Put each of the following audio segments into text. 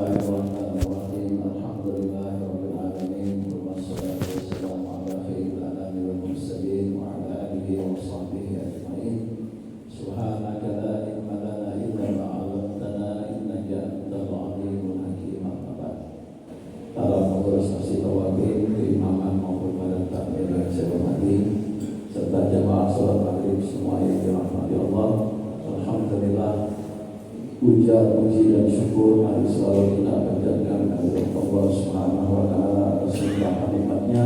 Bismillahirrahmanirrahim. Alhamdulillahirabbil alamin. Wassalatu wassalamu ala khairil anami wal mursalin wa ala alihi wa sahbihi ajmain. Subhanaka la ilma lana illa ma 'allamtana innaka antal alimul hakim. Para pengurus Masjid Tawabin, keimaman maupun pada takmir yang saya hormati, serta jamaah salat maghrib semua yang dirahmati Allah. Alhamdulillah, puja, puji dan syukur hari selalu kita panjatkan kepada Allah Subhanahu wa taala atas segala nikmatnya,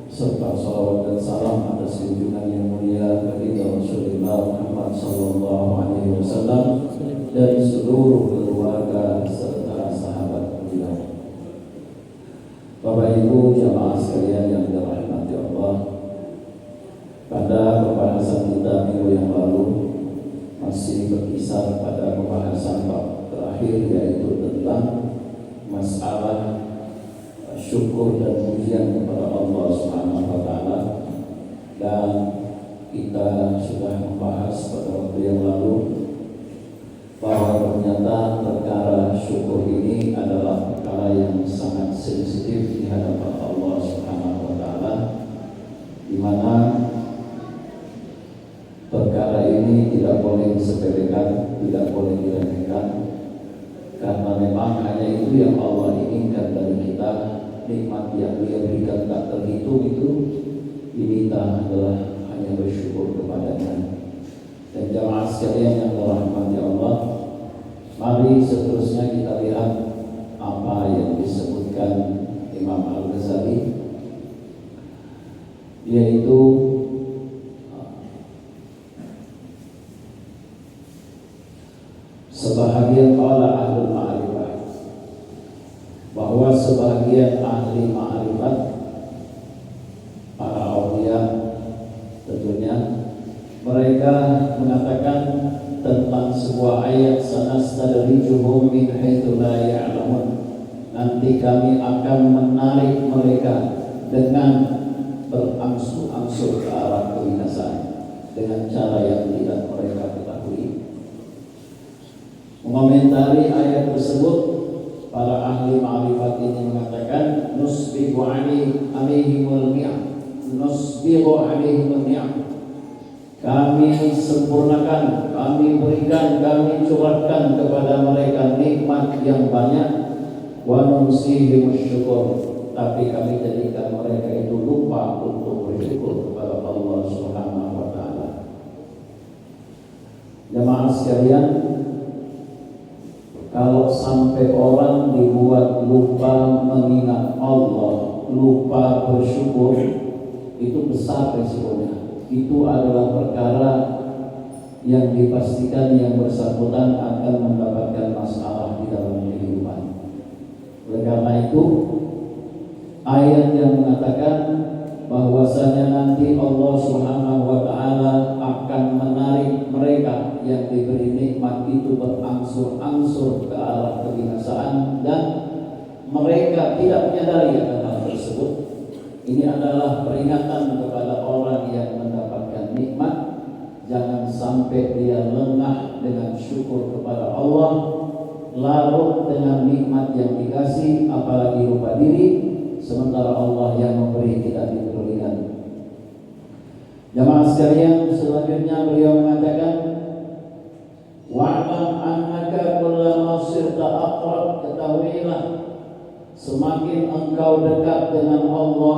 serta salawat dan salam atas junjungan yang mulia bagi Rasulullah Muhammad sallallahu alaihi wasallam dan seluruh keluarga serta sahabat beliau. Bapak Ibu jamaah sekalian yang dirahmati Allah, pada pembahasan kita minggu yang lalu masih berkisar pada pembahasan bab terakhir, yaitu tentang masalah syukur dan pujian kepada Allah Subhanahu wa taala, dan kita sudah membahas pada waktu yang lalu bahwa ternyata perkara syukur ini adalah perkara yang sangat sensitif di hadapan Allah Subhanahu wa taala, di mana perkara ini tidak boleh disepelekan, tidak boleh diremehkan, karena memang hanya itu yang Allah inginkan dari kita. Nikmat yang Dia berikan tak terhitung itu diminta adalah hanya bersyukur kepadanya. Dan jamaah sekalian yang dirahmati Allah, mari seterusnya kita lihat apa yang disebutkan Imam Al-Ghazali, yaitu sebahagian qala ahlul ma'rifah, bahwa sebahagian ahli ma'rifat, para aulia tentunya, mereka mengatakan tentang sebuah ayat, sanastadrijuhum min haitsu la ya'lamun, nanti kami akan menarik mereka dengan berangsur-angsur ke arah kebinasaan dengan cara yang tidak mereka ketahui. Mengomentari ayat tersebut, para ahli ma'rifat ini mengatakan nusbihu alaihimul ni'am, nusbihu alaihimul ni'am, kami sempurnakan, kami berikan, kami curahkan kepada mereka nikmat yang banyak, wa nunsihimus syukur, tapi kami jadikan mereka itu lupa untuk bersyukur kepada Allah Subhanahu wa taala. Jemaah sekalian, kalau sampai orang dibuat lupa mengingat Allah, lupa bersyukur, itu besar resikonya. Itu adalah perkara yang dipastikan yang bersangkutan akan mendapatkan masalah di dalam kehidupan. Oleh karena itu, ayat yang mengatakan bahwasanya nanti Allah Subhanahu wa taala akan menarik mereka yang diberi nikmat itu berangsur-angsur ke arah kebinasaan, dan mereka tidak menyadari akan hal tersebut. Ini adalah peringatan kepada orang yang mendapatkan nikmat, jangan sampai dia lengah dengan syukur kepada Allah, larut dengan nikmat yang dikasih, apalagi lupa diri, sementara Allah yang memberi tidak dipedulikan. Jamaah sekalian, selanjutnya beliau mengatakan, wa'lam annaka kullama sirta aqrab, ketahuilah semakin engkau dekat dengan Allah,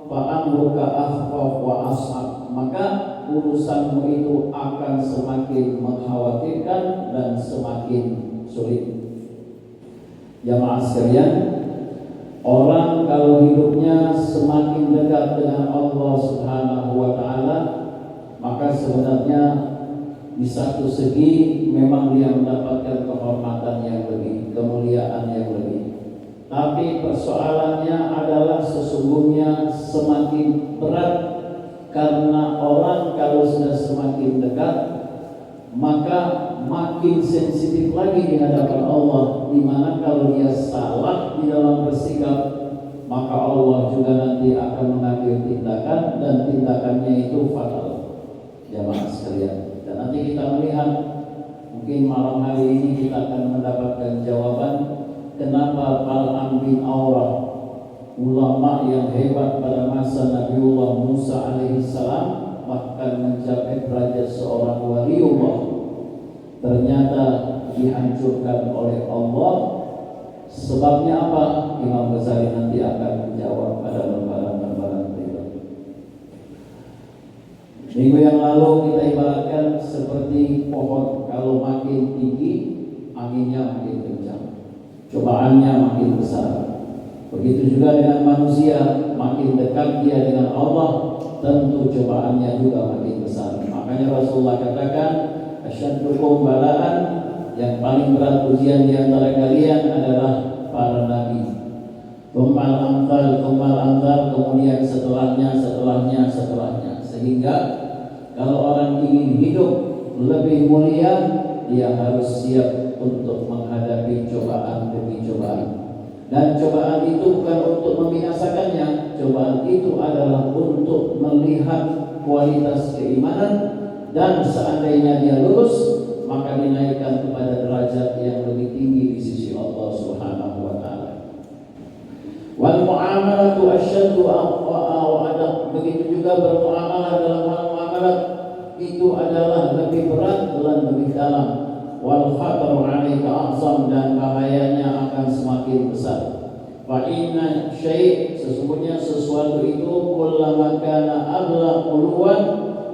fa'amruka akhfaf wa ashab, maka urusanmu itu akan semakin mengkhawatirkan dan semakin sulit. Jamaah sekalian, orang kalau hidupnya semakin dekat dengan Allah Subhanahu wa taala, maka sebenarnya di satu segi memang dia mendapatkan kehormatan yang lebih, kemuliaan yang lebih. Tapi persoalannya adalah sesungguhnya semakin berat, karena orang kalau sudah semakin dekat maka makin sensitif lagi di hadapan Allah, di mana kalau dia salah di dalam bersikap, maka Allah juga nanti akan mengambil tindakan, dan tindakannya itu fatal. Jamaah sekalian, dan nanti kita melihat, mungkin malam hari ini kita akan mendapatkan jawaban ulama yang hebat pada masa Nabiullah Musa alaihissalam bahkan mencapai derajat seorang waliullah, ternyata dihancurkan oleh Allah. Sebabnya apa? Imam Ghazali nanti akan menjawab pada lembaran-lembaran berikut. Minggu yang lalu kita ibaratkan seperti pohon, kalau makin tinggi anginnya makin kencang, cobaannya makin besar. Begitu juga dengan manusia, makin dekat dia dengan Allah, tentu cobaannya juga makin besar. Makanya Rasulullah katakan, asyaddukum bala'an, yang paling berat ujian di antara kalian adalah para nabi. Tumal amtal, kemudian setelahnya. Sehingga kalau orang ingin hidup lebih mulia, dia harus siap untuk menghadapi cobaan demi cobaan. Dan cobaan itu bukan untuk membinasakannya, cobaan itu adalah untuk melihat kualitas keimanan, dan seandainya dia lulus, maka dinaikkan kepada derajat yang lebih tinggi di sisi Allah Subhanahu wa taala. Wal muamalatu asyaddu wa adab, begitu juga bermuamalah dalam hal muamalat itu adalah lebih berat dan lebih dalam. Wal khataru 'alaika a'zam, dan bahayanya akan semakin besar. Fa inna syai', sesungguhnya sesuatu itu kullama kana abla uluwan,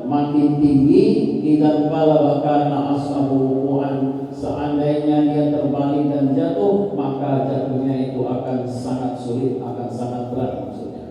makin tinggi, idan qala bakana ashabu wuqu'an, seandainya dia terbalik dan jatuh, maka jatuhnya itu akan sangat sulit, akan sangat berat maksudnya.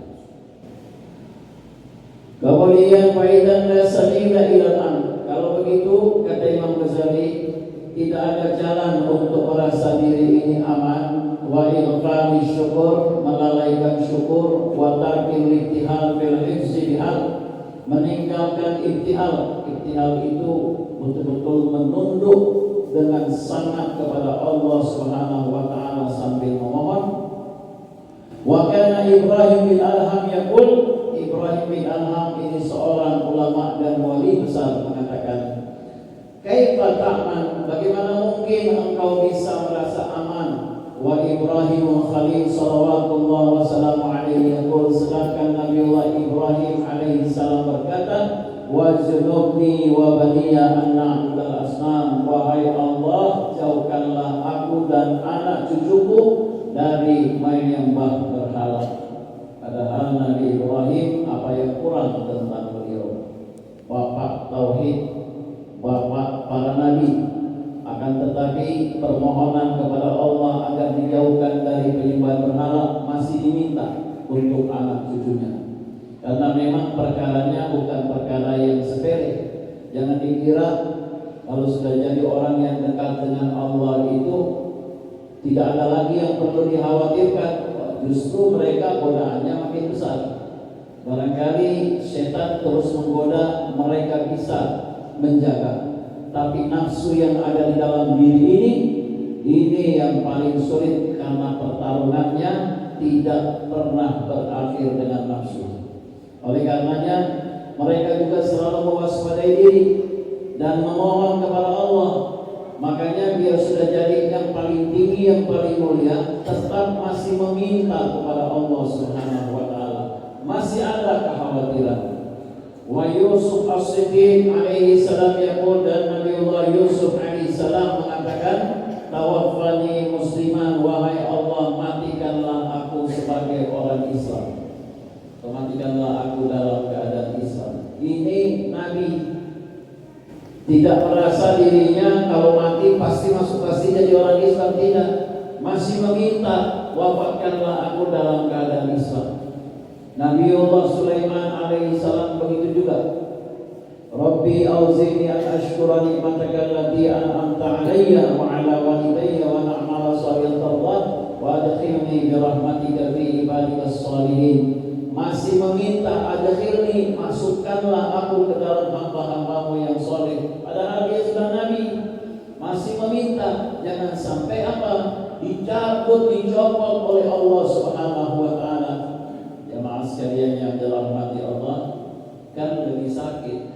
Kemudian faidan la sabila ilal am, kalau begitu kata Imam Ghazali, tidak ada jalan untuk merasa diri ini aman. Wa ilqami syukur, melalaikan syukur. Wa tarkil iktihal bil hifzi bihal, meninggalkan iktihal. Iktihal itu betul-betul menunduk dengan sangat kepada Allah Subhanahu wa taala sambil memohon. Wa kana Ibrahim bin Adham yaqul, Ibrahim bin Adham ini seorang ulama dan wali besar mengatakan, kaifa ta'man, bagaimana mungkin engkau bisa merasa aman? Wa Ibrahim Khalil sallallahu wasallam alaihi yaqul, sedangkan Nabiullah Ibrahim alaihi salam berkata, wa junubni wa baniya an na'budal asnam, wahai Allah, jauhkanlah aku dan anak cucuku dari menyembah berhala. Padahal Nabi Ibrahim apa yang kurang tentang beliau? Bapak tauhid, bapak para nabi. Akan tetapi permohonan kepada Allah agar dijauhkan dari penyembahan berhala masih diminta untuk anak cucunya. Karena memang perkaranya bukan perkara yang sepele. Jangan dikira kalau sudah jadi orang yang dekat dengan Allah itu tidak ada lagi yang perlu dikhawatirkan. Justru mereka godaannya makin besar. Barangkali setan terus menggoda, mereka bisa menjaga. Tapi nafsu yang ada di dalam diri ini yang paling sulit, karena pertarungannya tidak pernah berakhir dengan nafsu. Oleh karenanya mereka juga selalu mewaspadai diri dan memohon kepada Allah. Makanya dia sudah jadi yang paling tinggi, yang paling mulia, tetap masih meminta kepada Allah Subhanahu wa taala. Masih ada kekhawatiran. Wa Yusuf as-Siddiq alaihi salam yaqul, dan Nabiullah Yusuf alaihi salam mengatakan, tawaffani musliman, wahai Allah, matikanlah aku sebagai orang Islam. Matikanlah aku dalam keadaan Islam. Ini Nabi tidak merasa dirinya kalau mati pasti jadi orang Islam, tidak. Masih meminta, wafatkanlah aku dalam keadaan Islam. Nabiullah Sulaiman alaihi salam begitu juga. Rabbi auzini an ashkura ni'mataka allati an'amta 'alayya wa 'ala walidayya wa na'mala shalihan tardah wa adkhilni bi rahmatika fi ibadikas shalihin. Masih meminta, adkhilni, masukkanlah aku ke dalam hamba-hambamu yang saleh. Padahal dia sudah nabi. Masih meminta, jangan sampai apa? Dicopot oleh Allah Subhanahu wa taala. Jemaah sekalian yang dirahmati Allah, kan lebih sakit.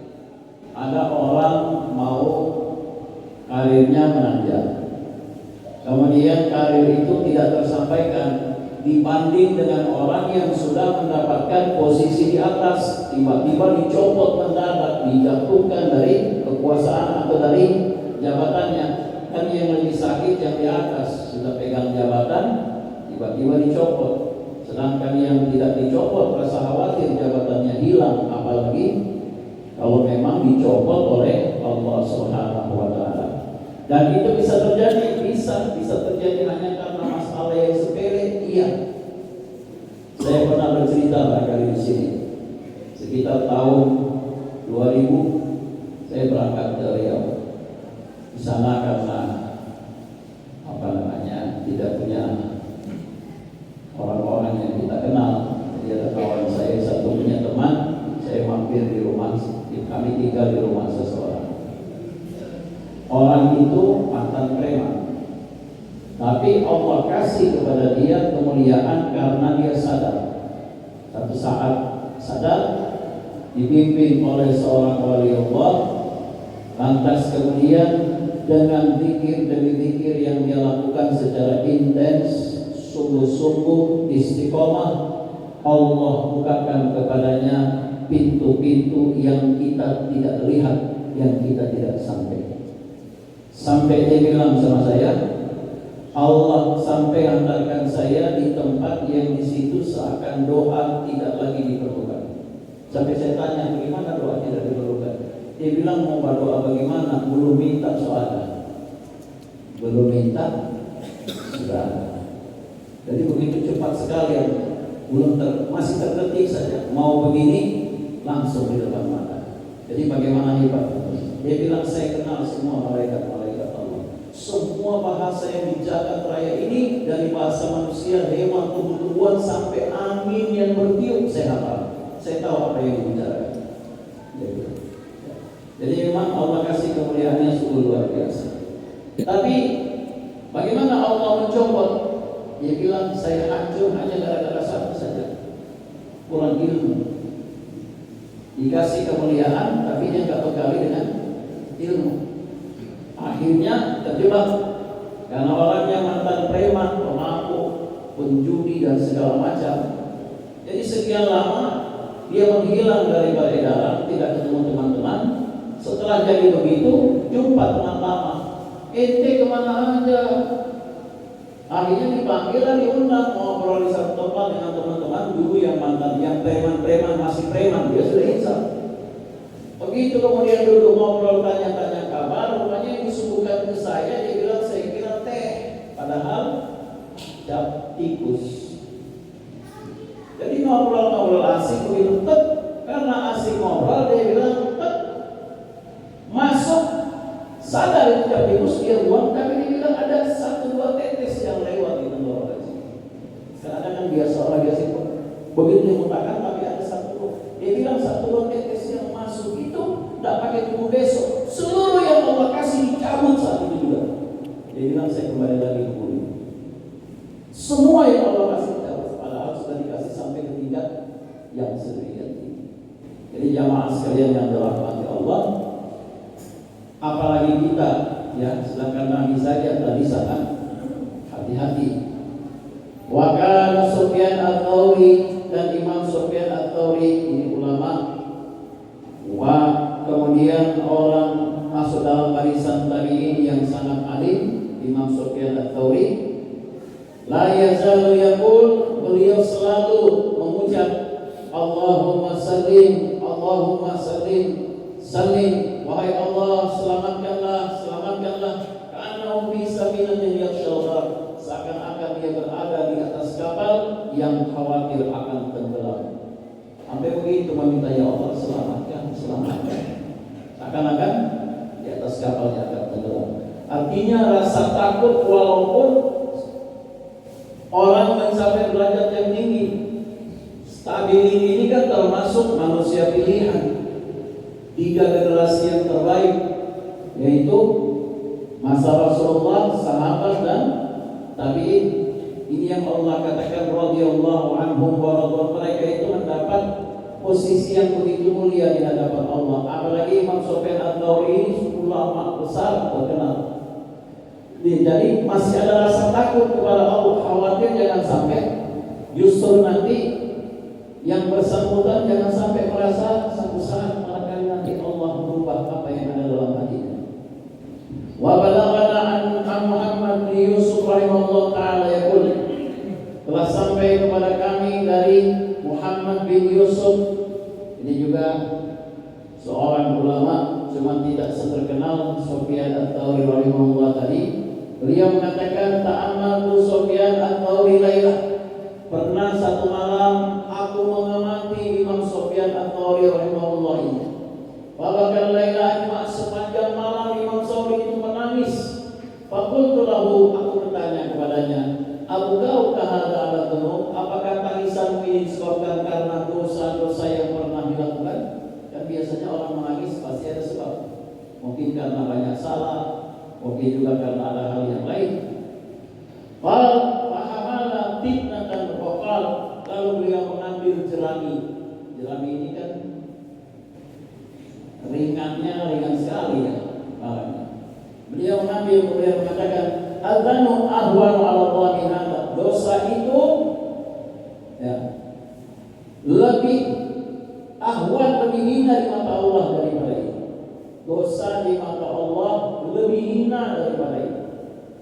Ada orang mau karirnya menanjak, kemudian karir itu tidak tersampaikan, dibanding dengan orang yang sudah mendapatkan posisi di atas, tiba-tiba dicopot mendadak, dijatuhkan dari kekuasaan atau dari jabatannya. Kan yang lebih sakit yang di atas, sudah pegang jabatan tiba-tiba dicopot. Sedangkan yang tidak dicopot rasa khawatir jabatannya hilang, apalagi kalau memang dicopot oleh Allah Subhanahu wa taala. Dan itu bisa terjadi, bisa terjadi hanya karena masalah yang sepele. Iya. Saya pernah bercerita barangkali di sini. Sekitar tahun 2000 saya berangkat ke Riau. Di sana karena tidak punya orang-orang yang kita kenal. Jadi ada kawan saya satu punya teman, saya mampir di rumah, kami tinggal di rumah seseorang. Orang itu mantan preman, tapi Allah kasih kepada dia kemuliaan karena dia sadar. Satu saat sadar, dipimpin oleh seorang wali Allah, lantas kemudian dengan zikir demi zikir yang dia lakukan secara intens, sungguh-sungguh istiqomah, Allah bukakan kepadanya pintu-pintu yang kita tidak lihat, yang kita tidak sampai dia bilang sama saya, Allah sampai antarkan saya di tempat yang di situ seakan doa tidak lagi diperlukan. Sampai saya tanya, bagaimana doa tidak diperlukan? Dia bilang, mau berdoa bagaimana? Belum minta soalnya. Belum minta, sudah. Jadi begitu cepat sekali, masih terketik saja. Mau begini, langsung di depan mata. Jadi bagaimana hebat? Dia bilang, saya kenal semua malaikat-malaikat Allah. Semua bahasa yang di jagat raya ini, dari bahasa manusia, hewan, tumbuh-tumbuhan, sampai angin yang bertiup, saya hafal. Saya tahu apa yang dibicarakan. Jadi memang Allah kasih kemuliaannya sungguh luar biasa. Tapi bagaimana Allah mencopot? Dia bilang, saya hancur hanya gara-gara satu saja, kurang ilmu. Dikasih kemuliaan, tapi dia nggak bekali dengan ilmu. Akhirnya terjebak karena orangnya mantan preman, pemabuk, penjudi dan segala macam. Jadi sekian lama dia menghilang dari peredaran, tidak ketemu teman-teman. Setelah jadi begitu, jumpa teman lama. Ente kemana aja? Akhirnya dipanggil dan diundang ngobrol di satu tempat dengan teman-teman dulu yang mantan, yang preman-preman, masih preman, dia sudah insaf. Begitu kemudian duduk ngobrol, tanya-tanya kabar, rupanya yang disuguhkan ke saya, dia bilang, saya kira teh, padahal cap tikus. Jadi ngobrol-ngobrol asik begitu, karena asik ngobrol, dia bilang, masuk, sadar itu cap tikus, dia buang, tapi dia bilang ada 1-2 tetes yang lewat di tenggorokan sini. Karena kan biasa orang biasa itu begitu dimuntahkan, tapi ada 1-2. Dia bilang 1-2 tetes yang masuk itu tidak pakai tunggu besok. Seluruh yang Allah kasih dicabut saat itu juga. Dia bilang, saya kembali lagi ke bumi. Semua yang Allah kasih dicabut, padahal sudah dikasih sampai ke tingkat yang sedemikian tinggi. Jadi jamaah sekalian yang dirahmati Allah, apalagi kita, ya, sedangkan Nabi saja tadi sangat hati-hati. Wa kana Sufyan Ats-Tsauri, dan Imam Sufyan Ats-Tsauri ini ulama. Kemudian orang masuk dalam barisan tabi'in yang sangat alim, Imam Sufyan Ats-Tsauri. La yazalu yaqul, beliau selalu mengucap Allahumma sallim, Allahumma sallim, sallim, wahai Allah, selamatkanlah, selamatkanlah. Karena fi safinatin yakhshawha, seakan-akan dia berada di atas kapal yang khawatir akan tenggelam. Sampai begitu meminta, ya Allah, selamatkan, selamatkan. Seakan-akan di atas kapal yang akan tenggelam. Artinya rasa takut walaupun orang mencapai derajat yang tinggi. Tabi'in ini kan termasuk manusia pilihan. 3 generasi yang terbaik, yaitu masa Rasulullah, sahabat dan tabi'in. Ini yang Allah katakan radhiyallahu anhum wa radhiyallahu, mereka itu mendapat posisi yang begitu mulia di hadapan Allah. Apalagi Imam Sufyan Ats-Tsauri ini ulama besar terkenal. Jadi masih ada rasa takut kepada Allah, khawatir jangan sampai Justru nanti yang bersangkutan jangan sampai merasa satu saat nanti Allah merubah apa yang ada dalam hatinya. Wa balaghana an Muhammad bin Yusuf rahimahullah taala yaqul, telah sampai kepada kami dari Muhammad bin Yusuf, ini juga seorang ulama cuma tidak seterkenal Sufyan Ats-Tsauri rahimahullah tadi. Beliau mengatakan ta'ammaltu Sufyan Ats-Tsauri lailah, pernah satu malam aku mengamati Imam Sufyan Ats-Tsauri rahimahullah ini. Bahkan lailah sepanjang malam Imam Tsauri itu menangis. Faqultu lahu, aku bertanya kepadanya, Abu kau kahada ala dzunub, apakah tangisanmu ini disebabkan karena dosa-dosa yang pernah dilakukan? Dan biasanya orang menangis pasti ada sebab. Mungkin karena banyak salah, mungkin juga karena ada hal yang lain. Fahamala tibnatan waqal, lalu beliau mengambil jerami. Jerami ini kan ringan sekali ya barangnya. Beliau mengambil, kemudian mengatakan, adzanu ahwanu 'ala Allah min hadza. Dosa itu ya lebih ahwan, lebih hina di mata Allah daripada itu. Dosa di mata Allah lebih hina daripada itu.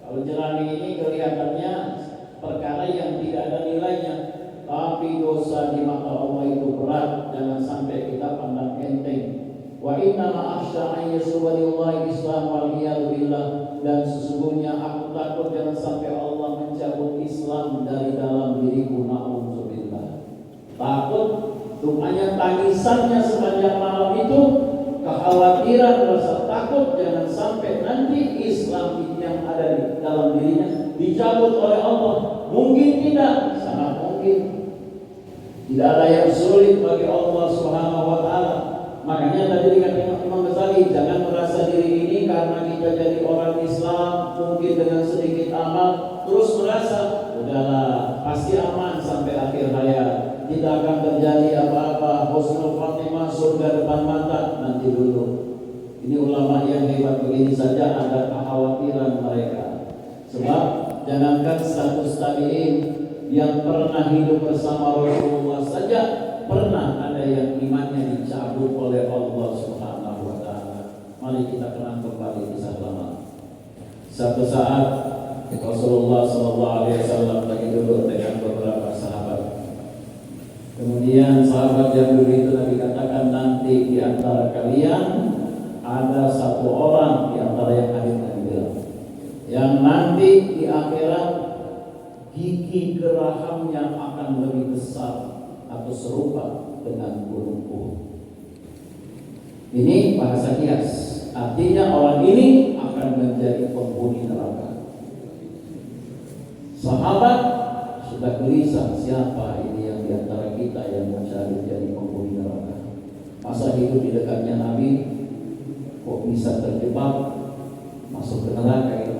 Kalau jerami ini kelihatannya perkara yang tidak ada nilainya, tapi dosa di mata Allah itu berat. Jangan sampai kita pandang enteng. Wa inna ma akhsha an yasubhanallahi Islam wal iyad billah, dan sesungguhnya aku takut jangan sampai Allah mencabut Islam dari dalam diriku, na'udzubillah. Takut, rupanya tangisannya sepanjang malam itu kekhawatiran, rasa takut jangan sampai nanti Islam yang ada di dalam dirinya dicabut oleh Allah. Mungkin tidak, sangat mungkin. Tidak ada yang sulit bagi Allah Subhanahu wa taala. Makanya tadi dikatakan Imam Ghazali, jangan merasa diri ini karena kita jadi orang Islam mungkin dengan sedikit amal terus merasa udahlah pasti aman sampai akhir hayat, tidak akan terjadi apa-apa, husnul khatimah, surga depan mata. Nanti dulu, ini ulama yang hebat begini saja ada kekhawatiran mereka. Sebab jangankan status tabi'in yang pernah hidup bersama Rasulullah saja pernah ada yang imannya dicabut oleh Allah Subhanahu wa taala. Mari kita kenang kembali kisah lama. Satu saat Rasulullah sallallahu alaihi wasallam lagi duduk dengan beberapa sahabat. Kemudian sahabat yang dulu itu Nabi katakan, nanti di antara kalian ada satu orang di antara yang hadir dan bilang, yang nanti di akhirat gigi geraham yang akan lebih besar atau serupa dengan gunung Uhud. Ini bahasa kias, artinya orang ini akan menjadi penghuni neraka. Sahabat sudah gelisah, siapa ini yang diantara kita yang mencari jadi penghuni neraka? Masa hidup di dekatnya Nabi kok bisa terjebak masuk ke neraka ini?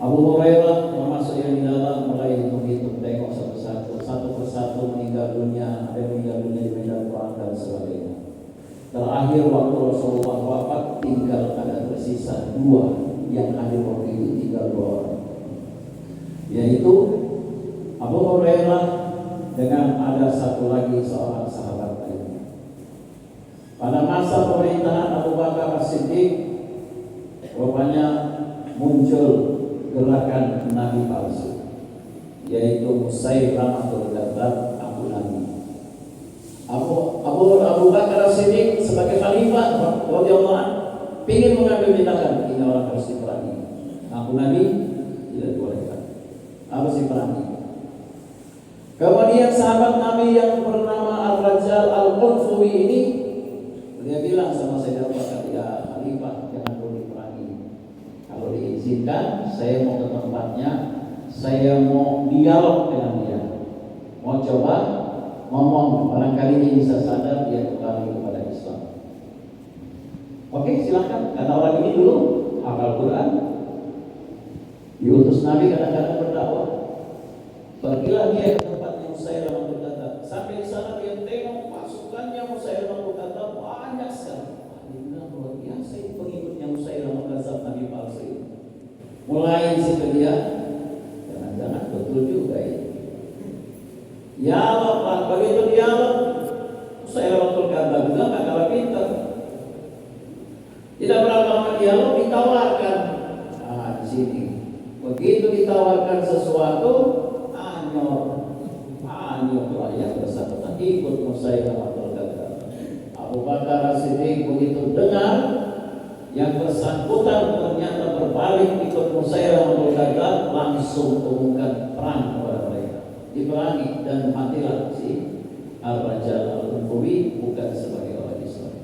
Abu Hurairah termasuk yang di dalam mulai menghitung, tengok satu persatu meninggal dunia, ada yang meninggal dunia di medan perang dan sebagainya. Terakhir waktu Rasulullah wafat tinggal ada tersisa dua yang hadir waktu itu, tinggal dua orang, yaitu Abu Hurairah dengan ada satu lagi seorang sahabat lainnya. Pada masa pemerintahan Abu Bakar As-Siddiq rupanya muncul gerakan nabi palsu, yaitu Musailamatul Kadzdzab, Abu Nabi. Abu Bakar As-Siddiq sebagai khalifah radhiyallahu anhu ingin mengambil tindakan, ini orang harus diperangi. Abu Nabi tidak dibolehkan, harus diperangi. Kemudian sahabat Nabi yang bernama Al-Rajjal Al-Qurfuwi ini, dia bilang sama Sayyidina Abu Bakar, ya khalifah jangan perlu diperangi. Kalau diizinkan, saya mau ke tempatnya, saya mau dialog dengan dia, mau coba ngomong, barangkali dia bisa sadar, dia kembali kepada Islam. Oke, silakan. Kata orang ini dulu hafal Quran, diutus Nabi kadang-kadang berdakwah. Pergilah dia ke tempatnya Musailamatul Kadzdzab. Sampai di sana dia tengok pasukannya Musailamatul Kadzdzab banyak sekali. Dia bilang luar biasa ini pengikutnya Musailamatul Kadzdzab, nabi palsu ini. Mulai di situ dia, jangan-jangan betul juga ini. Dialog lah, begitu dialog Sayyaratul Kadzab juga nggak kalah pintar. Tidak berapa lama dialog ditawarkan. Di sini begitu ditawarkan sesuatu, anyur rakyat bersangkutan ikut Musailamatul Kadzab. Abu Bakar As-Siddiq begitu dengar yang bersangkutan ternyata berbalik ikut Musailamatul Kadzab, langsung umumkan perang kepada mereka. Diperangi dan matilah si Ar-Rajal Al-Umawi bukan sebagai orang Islam.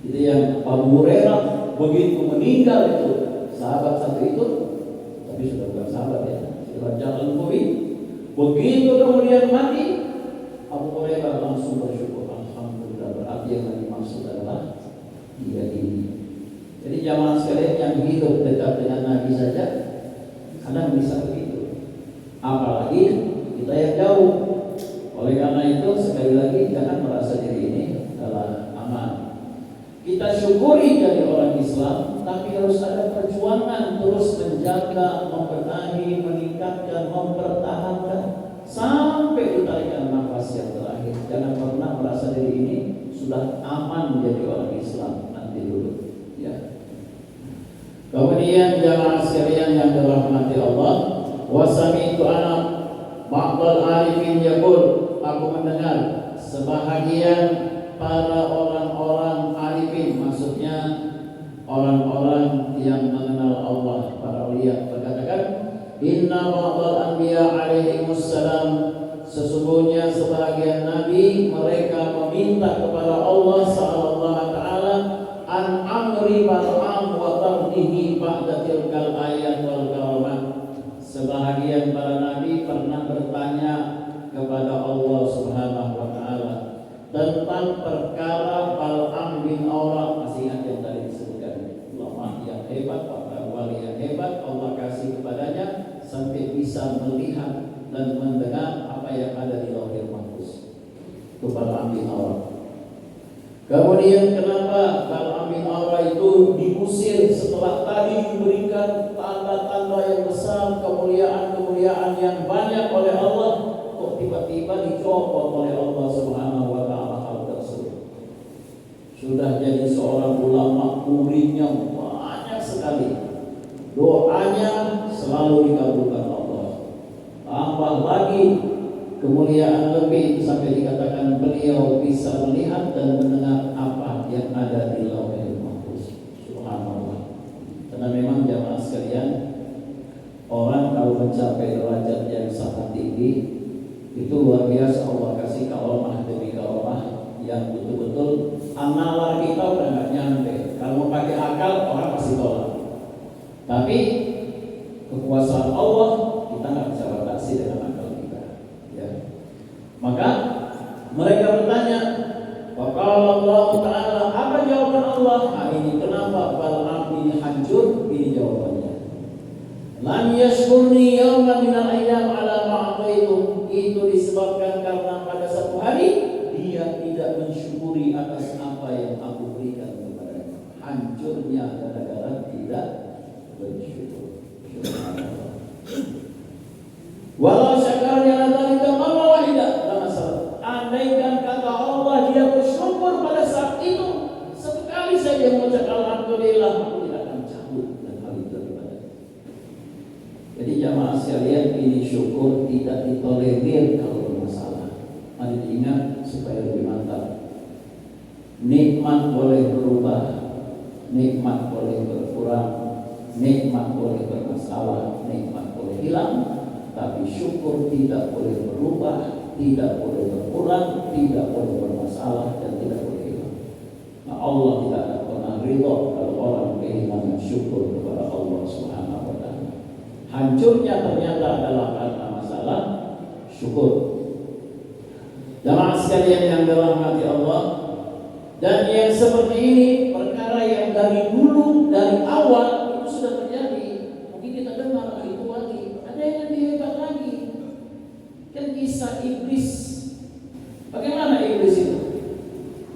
Itu yang Abu Hurairah begitu meninggal itu sahabat satu itu, tapi sudah bukan sahabat ya, Ar-Rajal Al-Umawi. Begitu kemudian mati, Abu Hurairah langsung bersyukur, alhamdulillah, berarti yang dimaksud adalah dia ini. Jadi jamaah sekalian yang hidup dekat dengan Nabi saja kadang bisa begitu, apalagi kita yang jauh. Oleh karena itu sekali lagi jangan merasa diri ini adalah aman. Kita syukuri jadi orang Islam, tapi harus ada perjuangan terus menjaga, membenahi, meningkatkan, mempertahankan sampai ditarikan nafas yang terakhir. Jangan pernah merasa diri ini sudah aman menjadi orang Islam nanti dulu. Ya. Kemudian jamaah sekalian yang dirahmati Allah, wasami'tu ana ba'dal arifin yaqul, aku mendengar sebahagian para orang-orang arifin, maksudnya orang-orang yang mengenal Allah, para ulama berkatakan, inna ba'dal anbiya alaihimussalam, sesungguhnya sebahagian nabi mereka meminta kepada Allah sallallahu taala an amri bal'am wa tardihi ba'da tilkal ayat wal karamah. Sebahagian para nabi pernah bertanya kepada Allah Subhanahu wa taala tentang perkara Bal'am bin Aura. Masih ingat yang tadi disebutkan, ulama yang hebat, para wali yang hebat, Allah kasih kepadanya sampai bisa melihat dan mendengar apa yang ada di Lauhul Mahfuz. Itu Bal'am bin Aura. Kemudian kenapa Bal'am bin Aura itu diusir setelah tadi diberikan tanda-tanda yang besar, kemuliaan-kemuliaan yang banyak oleh Allah, kok tiba-tiba dicopot oleh Allah Subhanahu wa taala hal tersebut. Sudah jadi seorang ulama, muridnya banyak sekali, doanya selalu dikabulkan Allah. Tambah lagi kemuliaan lebih sampai dikatakan beliau bisa melihat dan mendengar apa yang ada di Lauhul Mahfuz. Subhanallah. Karena memang jamaah sekalian, orang kalau mencapai derajat yang sangat tinggi itu luar biasa, Allah kasih karomah demi karomah yang betul-betul nalar kita udah nggak nyampe. Kalau mau pakai akal orang pasti tolak. Tapi kekuasaan Allah kita nggak bisa batasi dengan akal kita. Ya. Maka mereka bertanya, waqala Allah Ta'ala, apa jawaban Allah? Nah ini kenapa Bal'am ini hancur? Ini jawabannya. Lam yashkurni yawman minal ayyam ala ma'ataitu. Itu disebabkan karena pada satu hari dia tidak mensyukuri atas apa yang aku berikan kepadanya. Hancurnya gara-gara tidak bersyukur. Subhanallah. Walau syakarnya ladalika marra wahidah la masalah. Andaikan kata Allah dia bersyukur pada saat itu sekali saja mengucap alhamdulillah, aku tidak akan cabut dan hal itu daripada. Jadi jamaah sekalian, ini syukur tidak ditolerir kalau bermasalah. Mari diingat supaya lebih mantap. Nikmat boleh berubah, nikmat boleh berkurang, nikmat boleh bermasalah, nikmat boleh hilang, tapi syukur tidak boleh berubah, tidak boleh berkurang, tidak boleh bermasalah, dan tidak boleh hilang. Nah, Allah tidak akan pernah ridha kalau orang kehilangan syukur kepada Allah Subhanahu wa taala. Hancurnya ternyata adalah karena masalah syukur. Jamaah sekalian yang dirahmati Allah, dan yang seperti ini perkara yang dari dulu, dari awal itu sudah terjadi. Mungkin kita dengar itu lagi, ada yang lebih hebat lagi. Kan kisah iblis. Bagaimana iblis itu?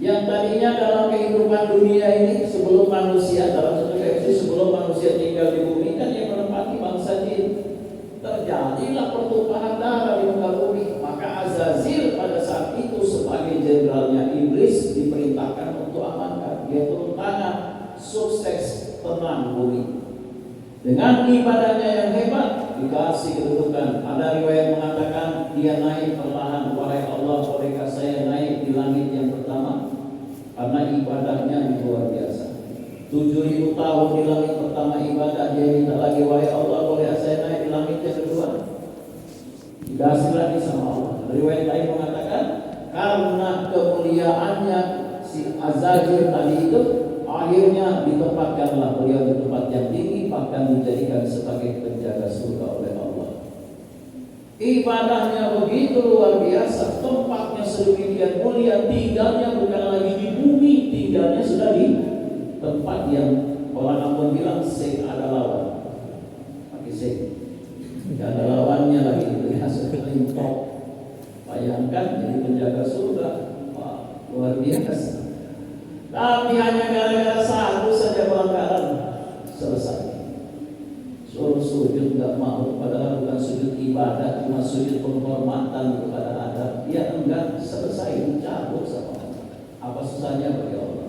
Yang tadinya dalam kehidupan dunia ini sebelum manusia, dalam satu versi sebelum manusia tinggal di bumi, kan yang menempati bangsa jin. Terjadilah pertumpahan darah di muka bumi, maka Azazil pada saat itu sebagai jenderalnya iblis diperintahkan untuk amankan. Dia turun tangan, sukses, tenang bumi. Dengan ibadahnya yang hebat dikasih kedudukan. Ada riwayat mengatakan dia naik perlahan. Wahai Allah, bolehkah saya naik di langit yang pertama? Karena ibadahnya luar biasa. 7.000 tahun di langit pertama ibadah, dia minta lagi, wahai Allah, boleh saya naik di langit yang kedua? Dikasih lagi sama Allah. Riwayat lain mengatakan karena kemuliaannya si Azazil tadi itu, akhirnya ditempatkanlah beliau di tempat yang tinggi, bahkan dijadikan sebagai penjaga surga oleh Allah. Ibadahnya begitu luar biasa, tempatnya sedemikian mulia, tinggalnya bukan lagi di bumi, tinggalnya sudah di tempat yang orang Ambon bilang sing ada lawan. Pakai sing. Tidak ada lawannya lagi itu ya, sekali top. Bayangkan jadi penjaga surga, wah, luar biasa. Tapi hanya gara-gara satu saja pelanggaran selesai. Suruh sujud nggak mau, padahal bukan sujud ibadah, cuma sujud penghormatan kepada Adam. Dia enggak, selesai, dicabut sama Allah. Apa susahnya bagi Allah?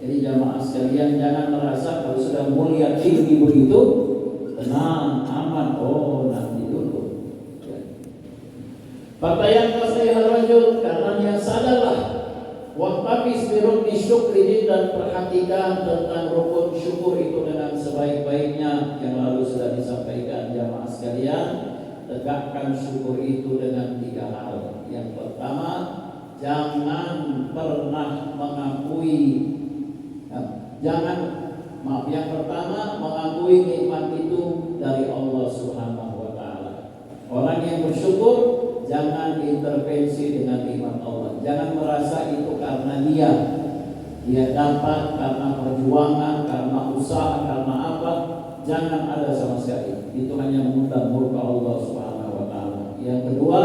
Jadi jamaah sekalian, jangan merasa kalau sudah mulia tinggi begitu tenang, aman. Oh, nanti dulu. Fakta yang saya rajul, karena yang sadarlah. Waqtafis bi rukni syukri, dan perhatikan tentang rukun syukur itu dengan sebaik-baiknya yang lalu sudah disampaikan jamaah sekalian. Tegakkan syukur itu dengan 3 hal. Yang pertama, jangan pernah mengakui yang pertama mengakui nikmat itu dari Allah Subhanahu wa taala. Orang yang bersyukur jangan intervensi dengan nikmat Allah. Jangan merasa itu karena dia dapat karena perjuangan, karena usaha, karena apa. Jangan ada sama sekali. Itu hanya mengundang murka Allah Subhanahu wa taala. Yang kedua,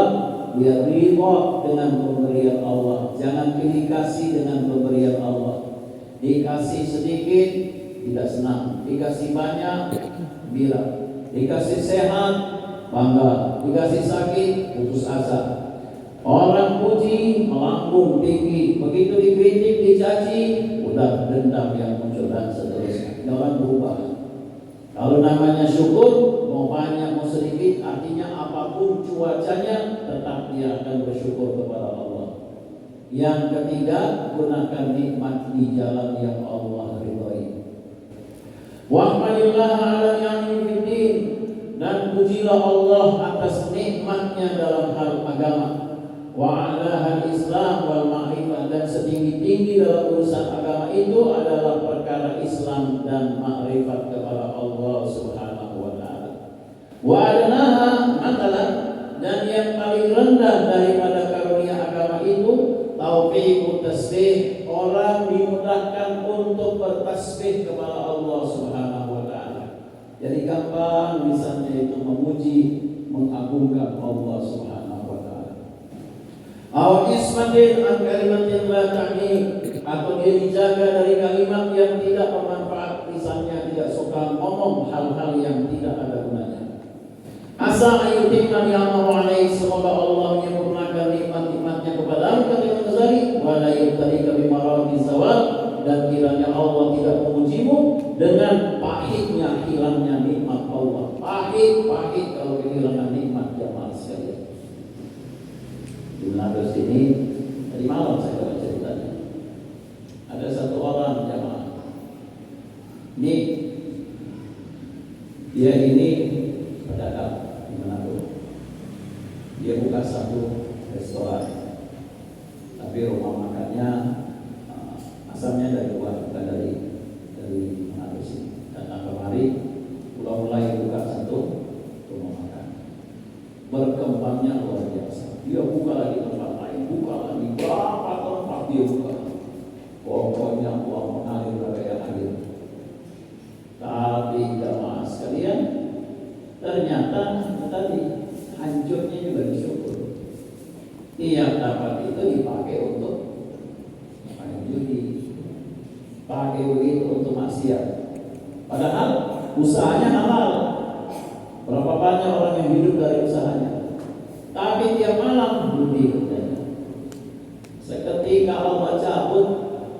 dia ridha dengan pemberian Allah. Jangan pilih kasih dengan pemberian Allah. Dikasih sedikit tidak senang, dikasih banyak bilang, dikasih sehat bangga, dikasih sakit putus asa. Orang puji melambung tinggi, begitu dikritik, dicaci, udah dendam yang muncul dan seterusnya. Jangan berubah. Kalau namanya syukur, mau banyak mau sedikit, artinya apapun cuacanya tetap dia akan bersyukur kepada Allah. Yang ketiga, gunakan nikmat di jalan yang Allah ridhai. Wahmadillah ala ni'amil fiddin, dan pujilah Allah atas nikmatnya dalam hal agama. Wa ala hal Islam wal ma'rifah, dan setinggi-tinggi dalam urusan agama itu adalah perkara Islam dan ma'rifat kepada Allah Subhanahu wa taala. Wa adnaha matalan, dan yang paling rendah daripada karunia agama itu taufiqut tasbih, orang dimudahkan untuk bertasbih kepada Allah Subhanahu wa taala. Jadi gampang misalnya itu memuji, mengagungkan Allah Subhanahu wa taala. Aw ismatin an kalimatin la ta'ni, atau dia dijaga dari kalimat yang tidak bermanfaat, misalnya tidak suka ngomong hal-hal yang tidak ada gunanya. Asa ayyutimman ya'maru alaih, semoga Allah menyempurnakan nikmat-nikmatnya kepada kata Ghazali, wa la yubtalika bimaradi zawal, dan kiranya Allah tidak mengujimu dengan pahitnya hilangnya nikmat Allah. Pahit kalau kehilangan nikmat jamaah sekalian. Di Manado sini tadi malam saya baca ceritanya. Ada satu orang jamaah. Dia ini pedagang di Manado. Dia buka satu restoran, tapi rumah makannya asalnya dari luar, bukan dari Manado sini. Datang kemari, mulai buka satu rumah makan. Berkembangnya luar biasa. Dia buka lagi tempat lain, buka lagi berapa tempat dia buka. Pokoknya uang mengalir kayak air. Tapi jamaah sekalian, ternyata tadi hancurnya juga disyukur. Yang dapat itu dipakai untuk main judi, pakai begitu untuk maksiat. Padahal usahanya halal. Berapa banyak orang yang hidup dari usahanya. Tapi tiap malam budi kerjanya. Seketika Allah cabut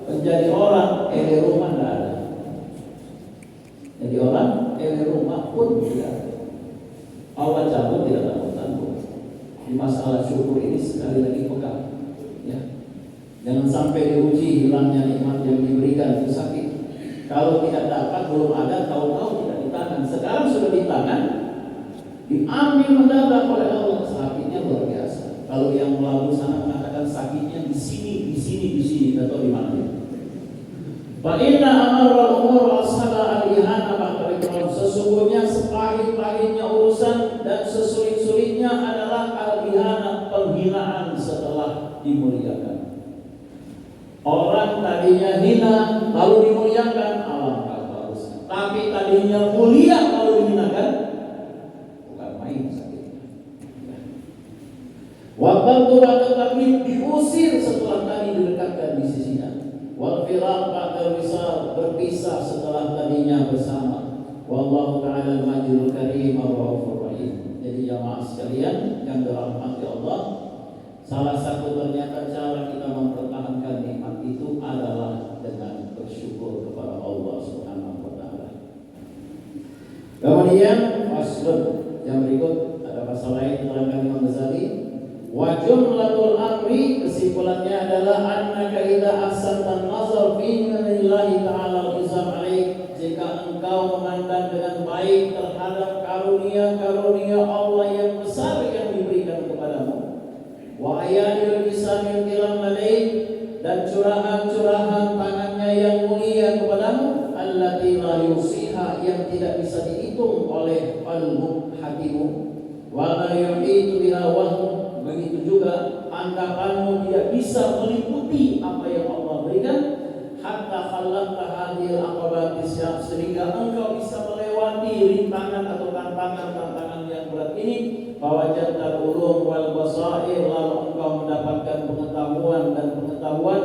menjadi orang, rumah tidak ada. Jadi orang, rumah pun tidak ada. Allah cabut tidak tanggung-tanggung. Masalah syukur ini sekali lagi pegang. Ya. Jangan sampai diuji hilangnya nikmat yang diberikan itu sakit. Kalau tidak dapat, belum ada, tahu-tahu tidak di tangan. Sekarang sudah di tangan, diambil mendadak oleh Allah. Sakitnya luar biasa. Kalau yang melalui sana mengatakan sakitnya di sini, atau di mana? Wa inna amarul umur ashaba al-ihana ba'da ikram. Sesungguhnya sepahit-pahitnya urusan dan sesulit-sulitnya adalah al-ihana, penghinaan setelah dimuliakan. Orang tadinya hina lalu dimuliakan, alangkah bagusnya. Tapi tadinya mulia lalu dihinakan, bukan main sakitnya. Waktu tetapi diusir setelah tadi didekatkan di sisinya. Wal firaq ba'da wisal, berpisah setelah tadinya bersama. Wallahu ta'ala al-majidul karim ar-raufur rahim. Jadi jamaah sekalian yang dirahmati Allah, salah satu ternyata cara kita mempertahankan nikmat itu adalah dengan bersyukur kepada Allah Subhanahu wa taala. Kemudian faslun yang berikut ada pasal lain terangkan Imam Ghazali. Wa jumlatul amri, kesimpulannya adalah annaka idza ahsanta an-nazar fi ni'matillahi ta'ala al-izam alaik, jika engkau memandang dengan baik terhadap karunia-karunia Allah yang besar yang diberikan kepadamu, wa ayanil bisamil kiram alaik, dan curahan-curahan tangannya yang mulia kepadamu, allati la yusiha, yang tidak bisa dihitung oleh qalbu hatimu, wa la yuhitu biha wahmu, begitu juga anggapanmu tidak bisa meliputi apa yang Allah berikan, hatta khalaqta hadhil aqabatis, sehingga engkau bisa melewati rintangan atau tantangan yang berat ini. Fawajadtal ulum wal basair, lalu engkau mendapatkan pengetahuan dan pengetahuan.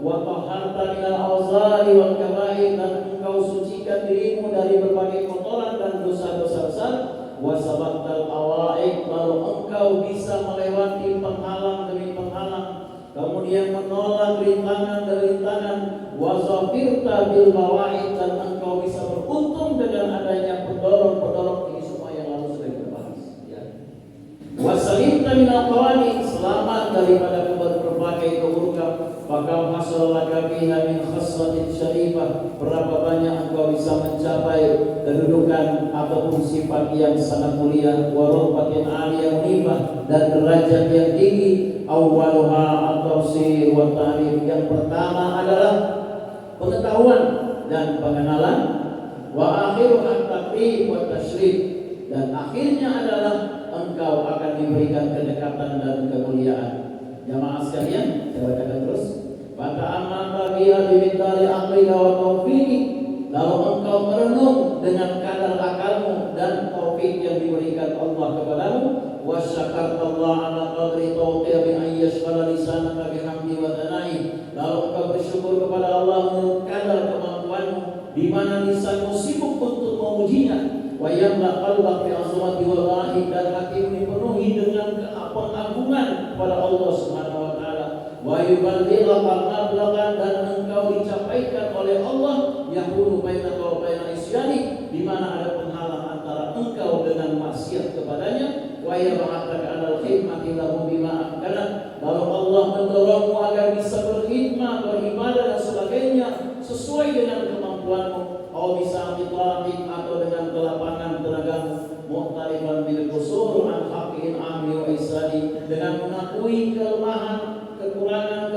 Wa taharta minal awzari wal kabair, dan engkau sucikan dirimu dari berbagai kotoran dan dosa-dosa besar. Wasabatal awaik, lalu engkau bisa melewati penghalang demi penghalang, kemudian menolak rintangan demi rintangan. Wasafirta bil mawaid, dan engkau bisa beruntung dengan adanya pendorong-pendorong ini semua yang lalu sudah kita bahas. Ya. Wasalimta minal qawani, selamat daripada berbagai keburukan. Fakam hasal laka fiha min khaslatin syarifah, berapa banyak engkau bisa mencapai kedudukan ataupun sifat yang sangat mulia. Wa rubatin aliyah munifah, dan derajat yang tinggi. Awwaluha at-tafsir wa ta'rif, yang pertama adalah pengetahuan dan pengenalan. Wa akhiru at-taqrib wa tasyrif, dan akhirnya adalah engkau akan diberikan kedekatan dan kemuliaan. Jamaah sekalian, saya bacakan terus. Fata'amma biha bimithali aqlika wa taufiqi, lalu engkau merenung dengan kadar akalmu dan taufik yang diberikan Allah kepadamu. Wa syakartallah ala qadri tauqiya bi an yashghala lisanaka bihamdi wa thanai, lalu engkau bersyukur kepada Allah menurut kadar kemampuanmu, di mana lisanmu sibuk untuk memujinya. Wa yamla qalbaka bi azmati wallahi, dan hatimu dipenuhi dengan pengagungan kepada Allah Subhanahu wa taala. Wa yuballighaka mablaghan, dan engkau dicapaikan oleh Allah yahulu bainaka wa baina isyani, di mana ada penghalang antara engkau dengan maksiat kepadanya. Wa yab'athaka 'alal khidmati lahu bima amkana, lalu Allah mendorongmu agar bisa berkhidmat, beribadah dan sebagainya sesuai dengan kemampuanmu. Kau bisa ambil atau dengan kelapangan tenagamu. Muhtarifan bil qusur an haqqin amri wa isadi, dengan mengakui kelemahan, kekurangan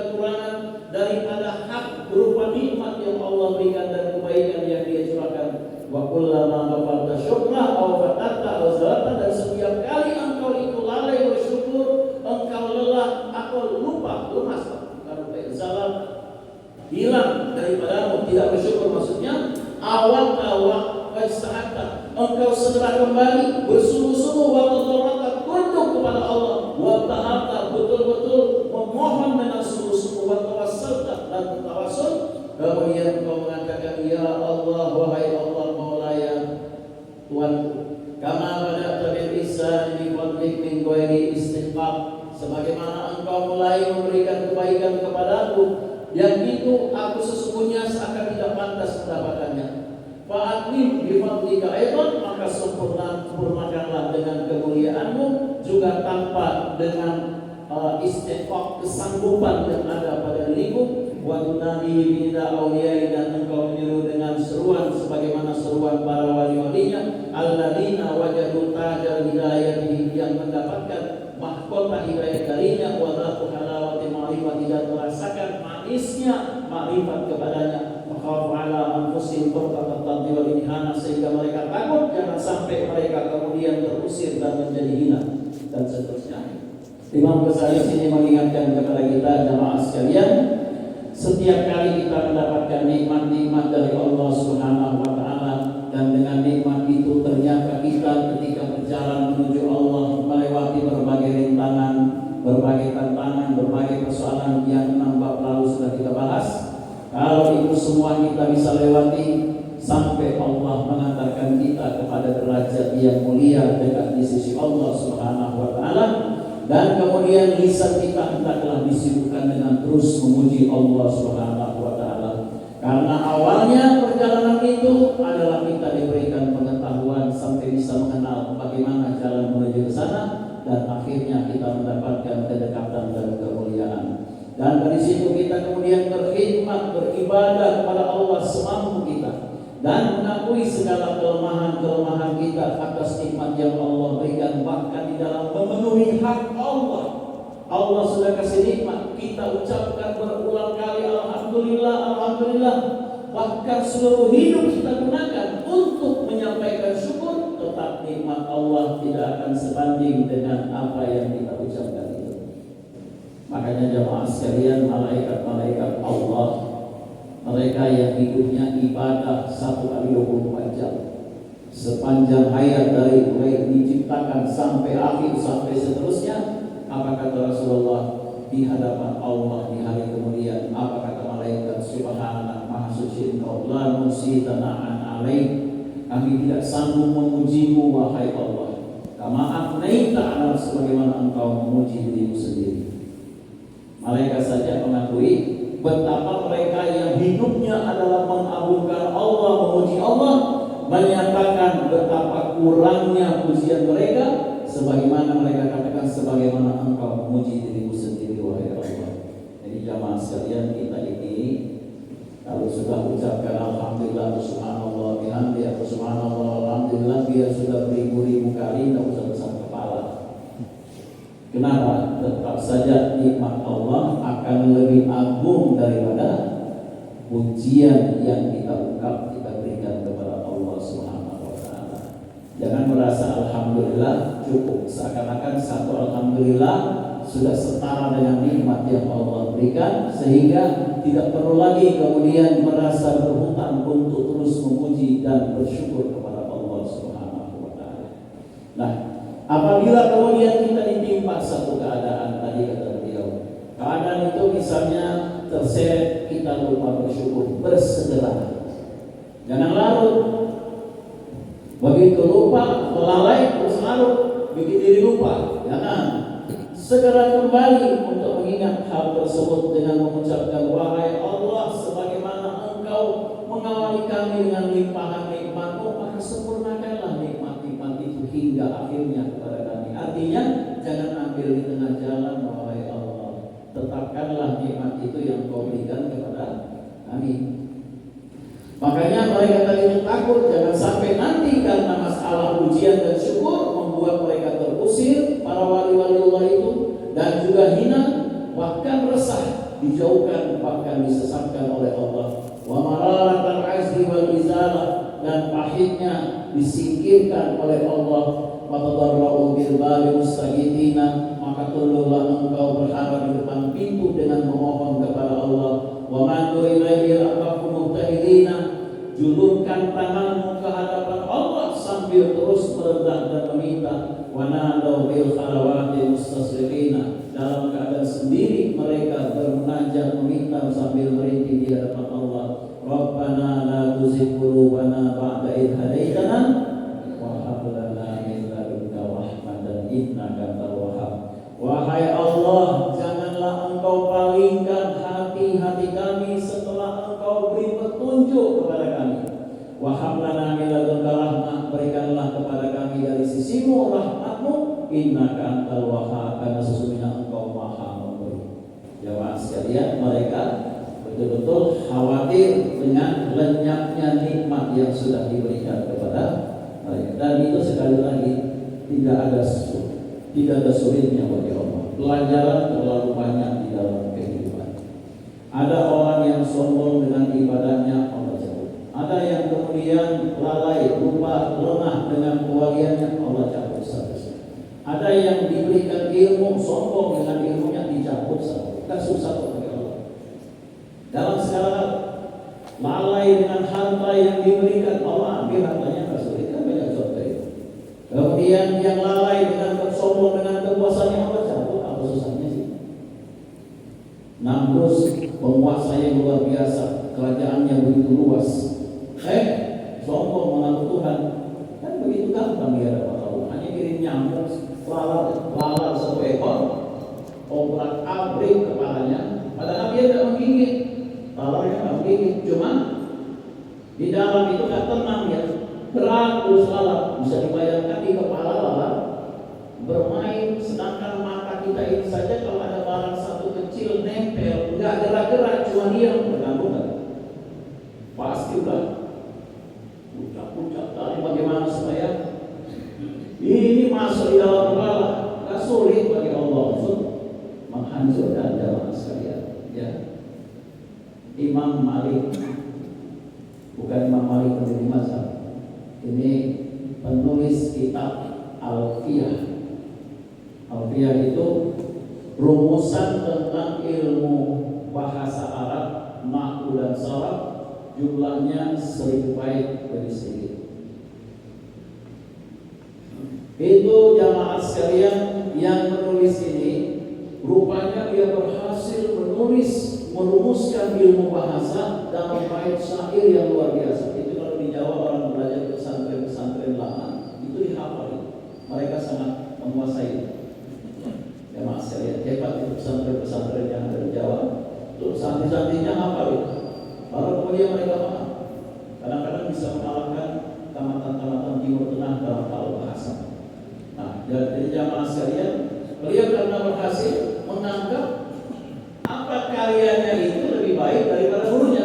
daripada hak berupa nikmat yang Allah berikan dan kebaikan yang Dia curahkan. Wa kullama ghafalta syukra aw fatatta aw zalata, dan setiap kali engkau itu lalai bersyukur, engkau lelah atau lupa, lemas, kalau zalam hilang daripadamu, tidak bersyukur maksudnya. Awal wajsa'ata, engkau segera kembali bersungguh-sungguh, wa tadarrata, tunduk kepada Allah, wa ta'ata, betul-betul memohon dengan sungguh-sungguh, wa tawassalta, dan tawassul, kemudian engkau mengatakan, ya Allah, wahai Allah maulaya, Tuhanku, kama bada'ta bil ihsan ihsanan bi fadlik min ghairi istiqaq, sebagaimana Engkau mulai memberikan kebaikan kepadaku yang itu aku sesungguhnya seakan tidak pantas mendapatkannya. Fa'atmim bi fadlika aidan, maka sempurnakanlah dengan kemuliaanmu juga tanpa dengan istiqaq, kesanggupan yang ada pada diriku. Wa tunadi binida awliyai, dan engkau menyeru dengan seruan sebagaimana seruan para wali-walinya, alladzina wajadu tajal hidayatihi, yang mendapatkan mahkota hidayah darinya, wa dhaqu halawati ma'rifati, dan merasakan manisnya ma'rifat kepadanya. Fakhafu ala anfusihim furqatan wal inhana, sehingga mereka takut jangan sampai mereka kemudian terusir dan menjadi hina, dan seterusnya. Imam Ghazali sini mengingatkan kepada kita jamaah sekalian, setiap kali kita mendapatkan nikmat-nikmat dari Allah Subhanahu wa taala, dan dengan nikmat itu ternyata kita ketika berjalan menuju Allah melewati berbagai rintangan, berbagai tantangan, berbagai persoalan yang 6 bab lalu sudah kita bahas. Kalau itu semua kita bisa lewati sampai Allah mengantarkan kita kepada derajat yang mulia dekat di sisi Allah Subhanahu wa taala. Dan kemudian lisan kita hendaklah disibukkan dengan terus memuji Allah Subhanahu wa taala. Karena awalnya perjalanan itu adalah kita diberikan pengetahuan sampai bisa mengenal bagaimana jalan menuju ke sana, dan akhirnya kita mendapatkan kedekatan dan kemuliaan. Dan dari situ kita kemudian berkhidmat, beribadah kepada Allah semampu kita, dan mengakui segala kelemahan-kelemahan kita atas nikmat yang Allah berikan. Bahkan di dalam memenuhi hak Allah, Allah sudah kasih nikmat, kita ucapkan berulang kali alhamdulillah, alhamdulillah. Bahkan seluruh hidup kita gunakan untuk menyampaikan syukur, tetap nikmat Allah tidak akan sebanding dengan apa yang kita ucapkan itu. Makanya jamaah sekalian, malaikat-malaikat Allah, mereka yang hidupnya ibadah 1 kali 24 jam sepanjang hayat, dari mulai diciptakan sampai akhir sampai seterusnya, apa kata Rasulullah di hadapan Allah di hari kemudian? Apa kata malaikat? Subhanallah, maha suci Engkau, la nusita na'an alaih, kami tidak sanggup memujimu wahai Allah, kama afnaita ala, sebagaimana Engkau memuji dirimu sendiri. Malaikat saja mengakui betapa mereka yang hidupnya adalah mengagungkan Allah, memuji Allah, menyatakan betapa kurangnya pujian mereka, sebagaimana mereka katakan, sebagaimana Engkau memuji dirimu sendiri wahai Allah. Jadi jamaah sekalian, kita ini kalau sudah ucapkan alhamdulillah, subhanallah, bihamdi, subhanallah, alhamdulillah, biar sudah beribu-ribu kali, tidak usah besar kepala. Kenapa? Tetap saja nikmat Allah akan lebih agung daripada pujian yang kita ungkap, kita berikan kepada Allah Subhanahu wa taala. Jangan merasa alhamdulillah cukup, seakan-akan satu alhamdulillah sudah setara dengan nikmat yang Allah berikan, sehingga tidak perlu lagi kemudian merasa berhutang untuk terus memuji dan bersyukur kepada Allah Subhanahu wa taala. Nah, apabila kemudian kita ditimpa satu keadaan, tadi kata beliau, keadaan itu misalnya terseret, kita lupa bersyukur, bersegera, jangan larut. Begitu lupa, melalai, terus larut, bikin diri lupa. Jangan, segera kembali untuk mengingat hal tersebut dengan mengucapkan, wahai Allah, sebagaimana Engkau mengawali kami dengan limpahan nikmat-Mu, maka sempurnakanlah nikmat-nikmat itu hingga akhirnya kepada kami. Artinya, jangan ambil di tengah jalan, wahai Allah, tetapkanlah nikmat itu yang Kau berikan kepada kami. Makanya mereka tadi takut jangan sampai nanti karena masalah ujian dan syukur membuat mereka terusir, para wali-wali Allah itu, dan juga hina, bahkan resah, dijauhkan, bahkan disesatkan oleh Allah. Wa mararatan azri wal izalah, dan pahitnya disingkirkan oleh Allah. Wa tadarra'u bil bali mustaghithina, maka tunduklah engkau berharap di depan pintu dengan memohon kepada Allah. Wa mandu ilaihi raqakum muhtahidina, julurkan tanganmu ke hadapan Allah sambil terus merendah dan meminta. Wa nadau bil khalawati mustasghirina, dalam keadaan sendiri mereka bermunajat meminta sambil merintih di hadapan Allah. Rabbana la tuzigh qulubana ba'da idh hadaitana wa hab lana min ladunka rahmatan innaka antal wahhab. Wahai Allah, janganlah Engkau palingkan hati-hati kami setelah Engkau beri petunjuk kepada kami. Wahab lana min ladunka rahmah, berikanlah kepada kami dari sisimu rahmatmu. Innaka antal wahhab, karena sesungguhnya Engkau maha memberi. Jamaah sekalian, mereka betul-betul khawatir dengan lenyapnya nikmat yang sudah diberikan kepada mereka. Dan itu sekali lagi tidak ada sulitnya bagi Allah. Pelajaran terlalu banyak di dalam kehidupan. Ada orang yang sombong dengan ibadahnya, Allah cabut. Ada yang kemudian lalai, lupa, lengah dengan kewaliannya, Allah cabut statusnya. Ada yang diberikan ilmu, sombong dengan ilmunya, dicabut statusnya. Tidak susah bagi Allah. Dalam segala hal, lalai dengan harta yang diberikan, Allah ambil hartanya, tidak sulit. Kan banyak contoh itu. Kemudian yang lalai dengan sombong dengan kekuasaannya, Allah cabut. Apa susahnya sih? Namrus, penguasa yang luar biasa, kerajaannya begitu luas. Sombong mengaku Tuhan, kan begitu gampang dia dapat tahu. Hanya kirim nyamuk, lalat satu ekor, obrak abrik kepalanya. Padahal dia tidak menggigit, lalatnya tidak menggigit. Cuma di dalam itu tidak tenang ya. Berat terus lalat, bisa dibayangkan di kepala lalat bermain, sedangkan mata kita ini saja kalau ada barang satu kecil nempel, nggak gerak-gerak, cuma diam, bergabung nggak? Pasti udah pucat-pucat. Tapi bagaimana supaya ini masuk di dalam kepala? Nggak sulit bagi Allah untuk menghancurkan jamaah sekalian. Ya, Imam Malik, bukan Imam Malik pendiri mazhab. Ini penulis kitab Alfiyah. Alfiyah itu rumusan tentang ilmu bahasa Arab, nahwu dan sharaf, jumlahnya 1000 bait lebih sedikit. Itu jamaah sekalian yang menulis ini, rupanya dia berhasil merumuskan ilmu bahasa dalam bait syair yang luar biasa. Itu kalau di Jawa orang belajar pesantren lama itu dihafal. Mereka sangat menguasai. Jamaah sekalian, hebat itu pesantren yang ada di Jawa. Terus santri-santrinya hafal itu. Baru kemudian mereka paham. Kadang-kadang bisa mengalahkan tamatan-tamatan Timur Tengah dalam hal bahasa. Nah, jadi jamaah sekalian, beliau karena berhasil menangkap apa karyanya itu lebih baik daripada gurunya.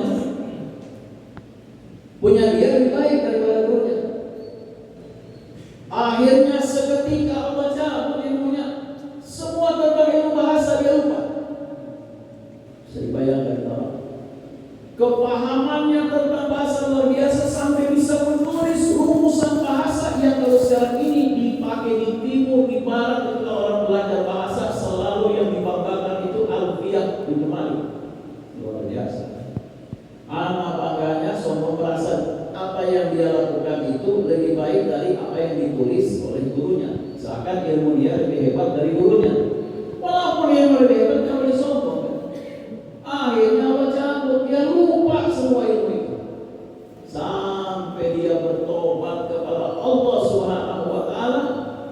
Punya dia lebih baik daripada gurunya. Akhirnya seketika Allah cabut ilmunya. Semua tentang ilmu bahasa dia lupa. Bisa dibayangkan tak? Kepahamannya tentang bahasa luar biasa sampai bisa menulis rumusan bahasa yang kalau sekarang ini dipakai di timur, di barat, ketika orang belajar bahasa selalu yang dibanggakan itu Alfiyah bin Malik. Luar biasa. Anak bangganya sombong merasa apa yang dia lakukan itu lebih baik dari apa yang ditulis oleh gurunya. Seakan ilmu dia lebih hebat dari gurunya. Walaupun ilmu lebih hebat, dia boleh sombong. Akhirnya Allah cabut, dia lupa semua ilmu itu. Sampai dia bertobat kepada Allah Subhanahu wa Ta'ala,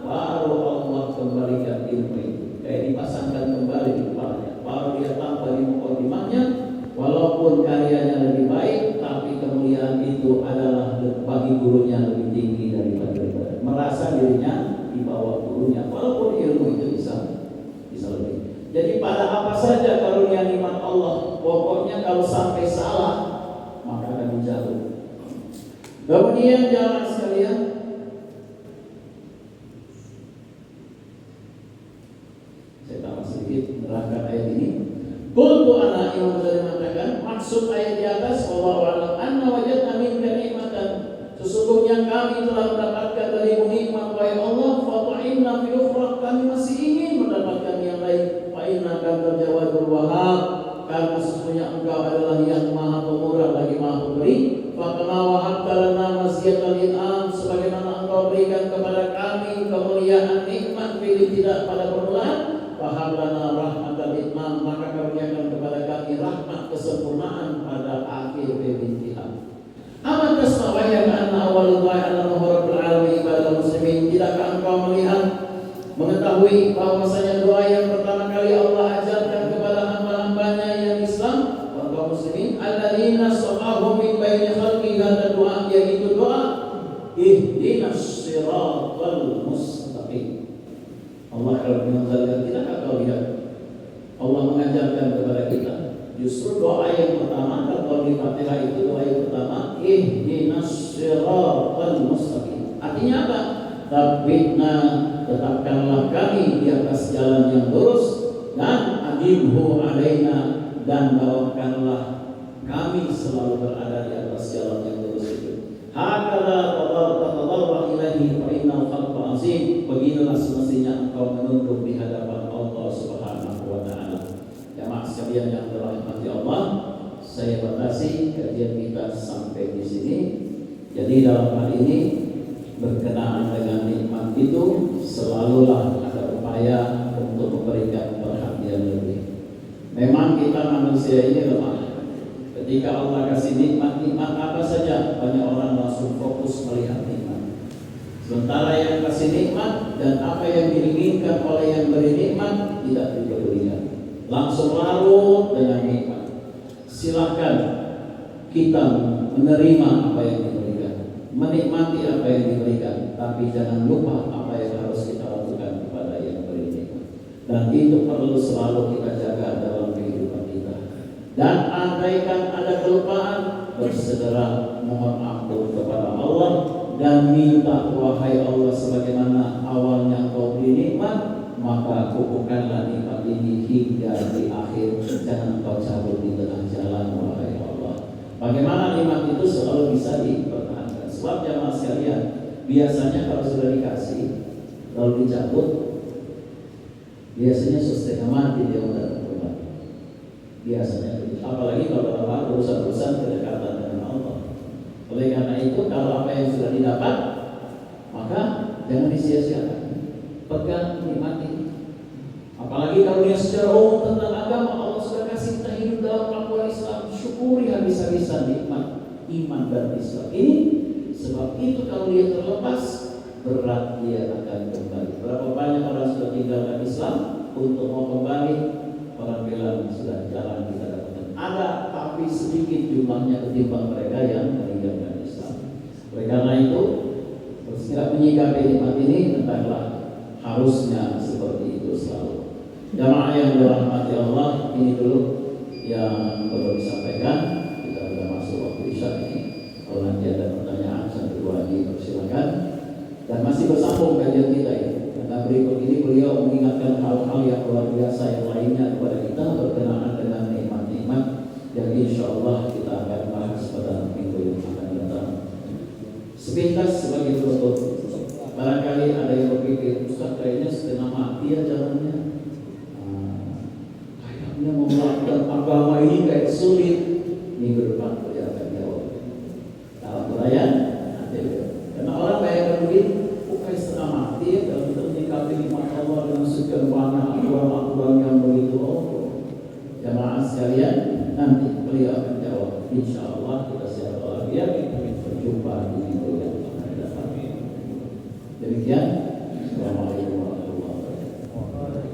baru Allah kembalikan ilmu itu. Kayak dipasangkan kembali di kepalanya. Baru dia tanpa di mukadimahnya, walaupun karyanya lebih baik, tapi kemuliaan itu adalah bagi gurunya lebih tinggi daripada merasa dirinya di bawah gurunya, walaupun ilmu itu bisa lebih. Jadi pada apa saja karunia nikmat Allah, pokoknya kalau sampai salah maka akan dijatuh. Kemudian jamaah sekalian, saya tambah sedikit menerangkan ayat ini. Qultu ana, Imam Ghazali mengatakan maksud ayat di atas, wallahu a'lam, anna wajadna minka nikmatan, sesungguhnya kami telah mendapatkan darimu nikmat wahai Allah, fa ta'inna fil ukhra, kami masih ingin mendapatkan yang lain. Fa innaka al-jawadul wahhab, karena sesungguhnya engkau adalah yang maha pemurah lagi maha pemberi. Fa kama wahabta lana masyiatal in'am, sebagaimana engkau berikan kepada kami kemuliaan nikmat pilih tidak pada permulaan, wahab lana rahmatal itmam, maka karuniakan kepada kami rahmat kesempurnaan pada akhir perintihan. Amat tasma'waya ka'anna awal du'a ala rabbul alamin ibadal muslimin, tidakkah engkau melihat Ketahui bahwasanya doa yang pertama kali Allah ajarkan kepada hamba-hambanya yang Islam, kaum muslimin, alladzina saqahum min baini khalqi, hada doa, yaitu doa ihdinas siratal mustaqim. Allah kalau mengajarkan kita, kau lihat Allah mengajarkan kepada kita justru doa yang pertama kalau di Fatihah itu doa yang pertama ihdinas siratal mustaqim. Artinya apa? Tabbitna, tetapkanlah kami di atas jalan yang lurus, dan adibhu alaina, dan bawakanlah kami selalu berada di atas jalan yang lurus itu. Hakala tadarrah ilahi fa innal khalqa azim. Beginilah semestinya engkau menunduk di hadapan Allah Subhanahu wa taala. Jamaah sekalian yang dirahmati Allah, saya batasi kajian kita sampai di sini. Jadi dalam hal ini berkenaan dengan nikmat itu selalulah ada upaya untuk memberikan perhatian lebih. Memang kita manusia ini lemah. Ketika Allah kasih nikmat apa saja, banyak orang langsung fokus melihat nikmat. Sementara yang kasih nikmat dan apa yang diinginkan oleh yang beri nikmat tidak dipedulikan, langsung larut dengan nikmat. Silakan kita menerima apa yang diberikan, menikmati apa yang diberikan, tapi jangan lupa apa yang harus kita lakukan kepada yang beri nikmat. Dan itu perlu selalu kita jaga dalam kehidupan kita. Dan andaikan ada kelupaan, bersegera mohon ampun kepada Allah dan minta, wahai Allah, sebagaimana awalnya Kau beri nikmat, maka kukuhkanlah nikmat ini hingga di akhir. Jangan Kau cabut di tengah jalan, wahai Allah. Bagaimana nikmat itu selalu bisa dipertahankan. Sebab jamaah sekalian, biasanya kalau sudah dikasih, lalu dicabut, biasanya setengah mati dia udah berubah. Biasanya begitu. Apalagi kalau dalam urusan-urusan kedekatan dengan Allah. Oleh karena itu, kalau apa yang sudah didapat, maka jangan disia-siakan. Pegang, nikmati. Apalagi kalau dia secara umum tentang agama, Allah sudah kasih kita hidup dalam pangkuan Islam, syukuri habis-habisan nikmat iman dan Islam ini. Sebab itu kalau dia terlepas, berat dia akan kembali. Berapa banyak orang sudah tinggalkan Islam untuk mau kembali, orang bilang sudah jalan kita dapatkan. Ada, tapi sedikit jumlahnya ketimbang mereka yang meninggalkan Islam. Oleh karena itu, bersikap menyikapi nikmat ini, entahlah harusnya seperti itu selalu. Jamaah yang dirahmati Allah, ini dulu yang perlu disampaikan. Kita sudah masuk waktu Isya ini. Kalau nanti ada pertanyaan, satu dua lagi persilakan. Dan masih bersambung kajian kita ini. Karena berikut ini beliau mengingatkan hal-hal yang luar biasa yang lainnya kepada kita berkenaan dengan nikmat-nikmat yang insya Allah kita akan bahas pada minggu yang akan datang. Sepintas sebagai penutup, barangkali ada yang berpikir, Ustaz kayaknya setengah mati ya jalannya. Kayaknya mau melakukan agama ini kayak sulit. Minggu depan beliau akan jawab. Dalam perayaan, karena orang bayangkan begini, kayak setengah mati ya kalau kita menyikapi nikmat Allah dengan sekian banyak aturan-aturan yang begitu. Jamaah sekalian, nanti beliau akan jawab. Insya Allah kita siap walafiat, berjumpa di minggu yang akan datang. Demikian. Assalamualaikum warahmatullahi wabarakatuh.